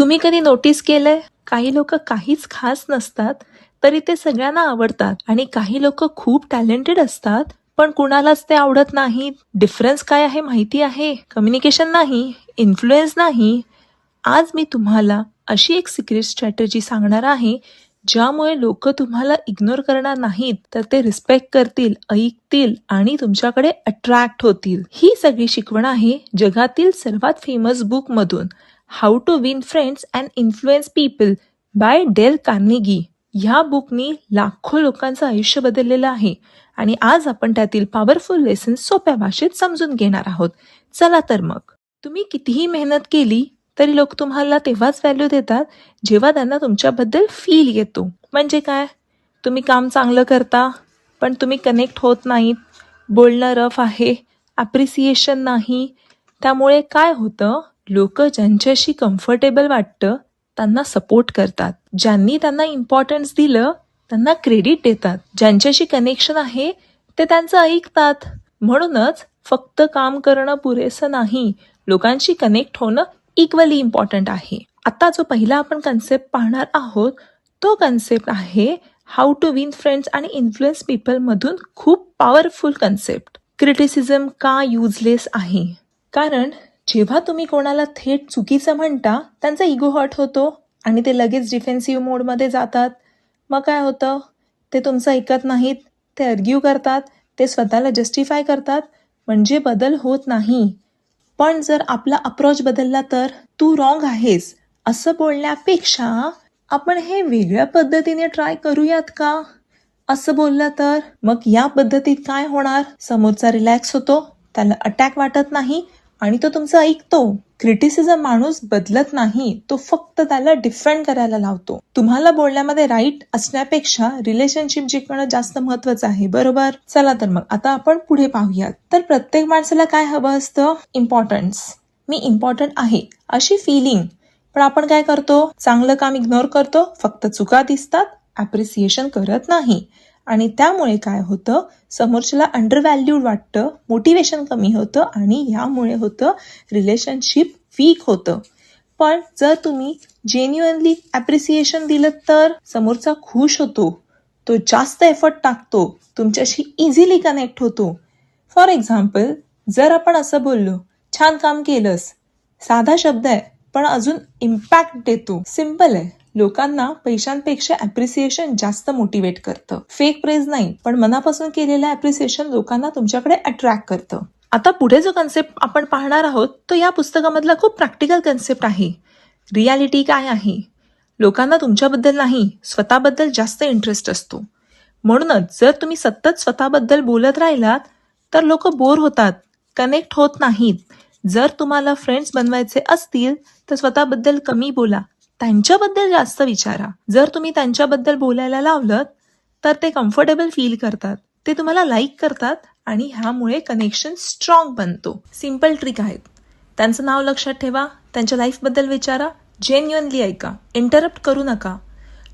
तुम्ही कधी नोटीस केलंय, काही लोक काहीच खास नसतात तरी ते सगळ्यांना आवडतात आणि काही लोक खूप टॅलेंटेड असतात पण कुणालाच ते आवडत नाहीत. डिफरन्स काय आहे माहिती आहे? कम्युनिकेशन नाही, इन्फ्लुएन्स नाही. आज मी तुम्हाला अशी एक सिक्रेट स्ट्रॅटेजी सांगणार आहे ज्यामुळे लोक तुम्हाला इग्नोर करणार नाहीत, तर ते रिस्पेक्ट करतील, ऐकतील आणि तुमच्याकडे अट्रॅक्ट होतील. ही सगळी शिकवण आहे जगातील सर्वात फेमस बुक मधून, how to win friends and influence people by Dale Carnegie. ह्या बुकनी लाखो लोकांचं आयुष्य बदललेलं आहे आणि आज आपण त्यातील पॉवरफुल लेसन सोप्या भाषेत समजून घेणार आहोत. चला तर मग. तुम्ही कितीही मेहनत केली तरी लोक तुम्हाला तेव्हाच व्हॅल्यू देतात जेव्हा त्यांना तुमच्याबद्दल फील येतो. म्हणजे काय? तुम्ही काम चांगलं करता पण तुम्ही कनेक्ट होत नाहीत, बोलणं रफ आहे, ॲप्रिसिएशन नाही. त्यामुळे काय होतं, लोक ज्यांच्याशी कम्फर्टेबल वाटतं त्यांना सपोर्ट करतात, ज्यांनी त्यांना इम्पॉर्टन्स दिलं त्यांना क्रेडिट देतात, ज्यांच्याशी कनेक्शन आहे ते त्यांचं ऐकतात. म्हणूनच फक्त काम करणं पुरेसं नाही, लोकांशी कनेक्ट होणं इक्वली इम्पॉर्टंट आहे. आता जो पहिला आपण कन्सेप्ट पाहणार आहोत तो कन्सेप्ट आहे हाऊ टू विन फ्रेंड्स आणि इन्फ्लुएन्स पीपल मधून खूप पॉवरफुल कन्सेप्ट. क्रिटिसिझम का युजलेस आहे? कारण जेव्हा तुम्ही कोणाला थेट चुकीचं म्हणता त्यांचा इगो हर्ट होतो आणि ते लगेच डिफेन्सिव्ह मोडमध्ये जातात. मग काय होतं, ते तुमचं ऐकत नाहीत, ते आर्ग्यू करतात, ते स्वतःला जस्टिफाय करतात, म्हणजे बदल होत नाही. पण जर आपला अप्रोच बदलला तर तू रॉंग आहेस असं बोलण्यापेक्षा आपण हे वेगळ्या पद्धतीने ट्राय करूयात का असं बोललं तर मग या पद्धतीत काय होणार, समोरचा रिलॅक्स होतो, त्याला अटॅक वाटत नाही आणि तो तुमचं ऐकतो. क्रिटिसिझम माणूस बदलत नाही, तो फक्त त्याला डिफेंड करायला लावतो. तुम्हाला बोलण्यामध्ये राईट असण्यापेक्षा रिलेशनशिप जिंकणं जास्त महत्वाचं आहे, बरोबर? चला तर मग आता आपण पुढे पाहूयात. तर प्रत्येक माणसाला काय हवं असतं? इम्पॉर्टन्स. मी इम्पॉर्टंट आहे अशी फिलिंग. पण आपण काय करतो? चांगलं काम इग्नोर करतो, फक्त चुका दिसतात, ॲप्रिसिएशन करत नाही. आणि त्यामुळे काय होतं, समोरच्याला अंडरव्हॅल्यूड वाटतं, मोटिवेशन कमी होतं आणि यामुळे होतं रिलेशनशिप वीक होतं. पण जर तुम्ही जेन्युअनली ॲप्रिसिएशन दिलं तर समोरचा खुश होतो, तो जास्त एफर्ट टाकतो, तुमच्याशी इझिली कनेक्ट होतो. फॉर एक्झाम्पल, जर आपण असं बोललो, छान काम केलंस, साधा शब्द आहे पण अजून इम्पॅक्ट देतो, सिम्पल आहे. लोकांना पैशांपेक्षा ॲप्रिसिएशन जास्त मोटिवेट करतं. फेक प्रेज नाही, पण मनापासून केलेलं ॲप्रिसिएशन लोकांना तुमच्याकडे अट्रॅक्ट करतं. आता पुढे जो कन्सेप्ट आपण पाहणार आहोत तो या पुस्तकामधला खूप प्रॅक्टिकल कन्सेप्ट आहे. रियालिटी काय आहे? लोकांना तुमच्याबद्दल नाही, स्वतःबद्दल जास्त इंटरेस्ट असतो. म्हणूनच जर तुम्ही सतत स्वतःबद्दल बोलत राहिलात तर लोक बोर होतात, कनेक्ट होत नाहीत. जर तुम्हाला फ्रेंड्स बनवायचे असतील तर स्वतःबद्दल कमी बोला, त्यांच्याबद्दल जास्त विचारा. जर तुम्ही त्यांच्याबद्दल बोलायला लावलं तर ते कम्फर्टेबल फील करतात, ते तुम्हाला लाईक करतात आणि ह्यामुळे कनेक्शन स्ट्रॉंग बनतो. सिम्पल ट्रिक आहेत. त्यांचं नाव लक्षात ठेवा, त्यांच्या लाईफबद्दल विचारा, जेन्युअनली ऐका, इंटरप्ट करू नका.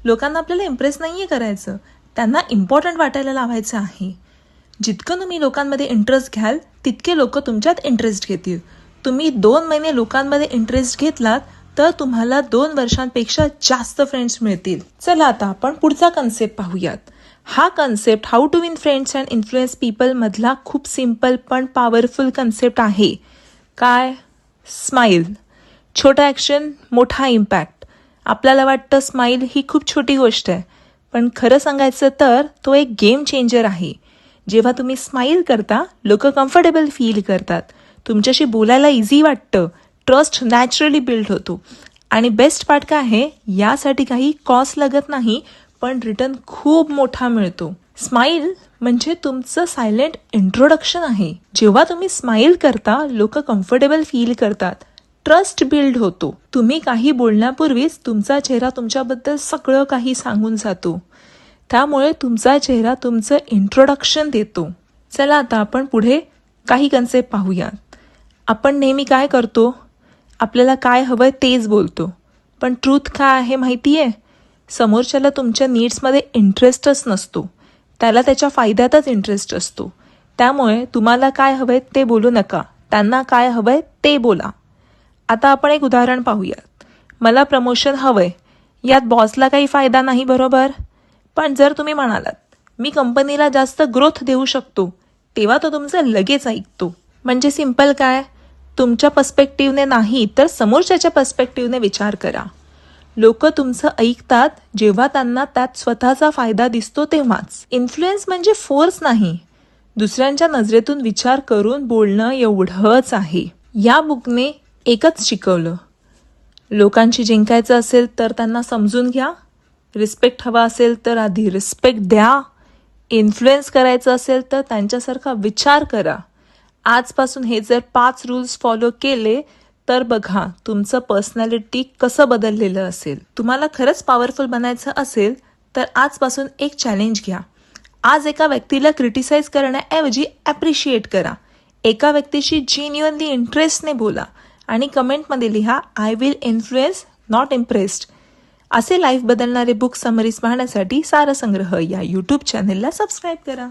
लोकांना आपल्याला इम्प्रेस नाहीये करायचं, त्यांना इम्पॉर्टंट वाटायला लावायचं आहे. जितकं तुम्ही लोकांमध्ये इंटरेस्ट घ्याल तितके लोक तुमच्यात इंटरेस्ट घेतील. तुम्ही 2 महिने लोकांमध्ये इंटरेस्ट घेतलात तर तुम्हाला 2 वर्षांपेक्षा जास्त फ्रेंड्स मिळतील. चला आता आपण पुढचा कन्सेप्ट पाहूयात. हा concept how to win friends and influence people मधला खूप सिम्पल पण पॉवरफुल कन्सेप्ट आहे. काय? स्माईल. छोटा ॲक्शन, मोठा इम्पॅक्ट. आपल्याला वाटतं स्माईल ही खूप छोटी गोष्ट आहे, पण खरं सांगायचं तर तो एक गेम चेंजर आहे. जेव्हा तुम्ही स्माईल करता लोक कम्फर्टेबल फील करतात, तुमच्याशी बोलायला इझी वाटतं, ट्रस्ट नॅचरली बिल्ड होतो. आणि बेस्ट पार्ट काय आहे, यासाठी काही कॉस्ट लागत नाही पण रिटर्न खूप मोठा मिळतो. स्माईल म्हणजे तुमचं सायलेंट इंट्रोडक्शन आहे. जेव्हा तुम्ही स्माईल करता लोक कम्फर्टेबल फील करतात, ट्रस्ट बिल्ड होतो. तुम्ही काही बोलण्यापूर्वीच तुमचा चेहरा तुमच्याबद्दल सगळं काही सांगून जातो. त्यामुळे तुमचा चेहरा तुमचं इंट्रोडक्शन देतो. चला आता आपण पुढे काही कन्सेप्ट पाहूयात. आपण नेहमी काय करतो, आपल्याला काय हवंय तेच बोलतो, पण ट्रूथ काय आहे माहिती आहे? समोरच्याला तुमच्या नीड्समध्ये इंटरेस्टच नसतो, त्याला त्याच्या फायद्यातच इंटरेस्ट असतो. त्यामुळे तुम्हाला काय हवंय ते बोलू नका, त्यांना काय हवंय ते बोला. आता आपण एक उदाहरण पाहूयात. मला प्रमोशन हवंय, यात बॉसला काही फायदा नाही, बरोबर? पण जर तुम्ही म्हणालात मी कंपनीला जास्त ग्रोथ देऊ शकतो, तेव्हा तो तुमचं लगेच ऐकतो. म्हणजे सिंपल काय, तुमच्या पर्स्पेक्टिव्हने नाही तर समोरच्याच्या पर्स्पेक्टिव्हने विचार करा. लोक तुमचं ऐकतात जेव्हा त्यांना त्यात स्वतःचा फायदा दिसतो तेव्हाच. इन्फ्लुएन्स म्हणजे फोर्स नाही, दुसऱ्यांच्या नजरेतून विचार करून बोलणं एवढंच आहे. या बुकने एकच शिकवलं, लोकांची जिंकायचं असेल तर त्यांना समजून घ्या, रिस्पेक्ट हवा असेल तर आधी रिस्पेक्ट द्या, इन्फ्लुएन्स करायचं असेल तर त्यांच्यासारखा विचार करा. आजपासून हे जर 5 रूल्स फॉलो केले तर बघा तुमचं पर्सनॅलिटी कसं बदललेलं असेल. तुम्हाला खरंच पॉवरफुल बनायचं असेल तर आजपासून एक चॅलेंज घ्या. आज एका व्यक्तीला क्रिटिसाइज करण्याऐवजी ॲप्रिशिएट करा. एका व्यक्तीशी जेन्युअनली इंटरेस्टने बोला आणि कमेंटमध्ये लिहा, I will influence not impressed. असे लाईफ बदलणारे बुक समरीज पाहण्यासाठी सारसंग्रह या यूट्यूब चॅनेलला सबस्क्राईब करा.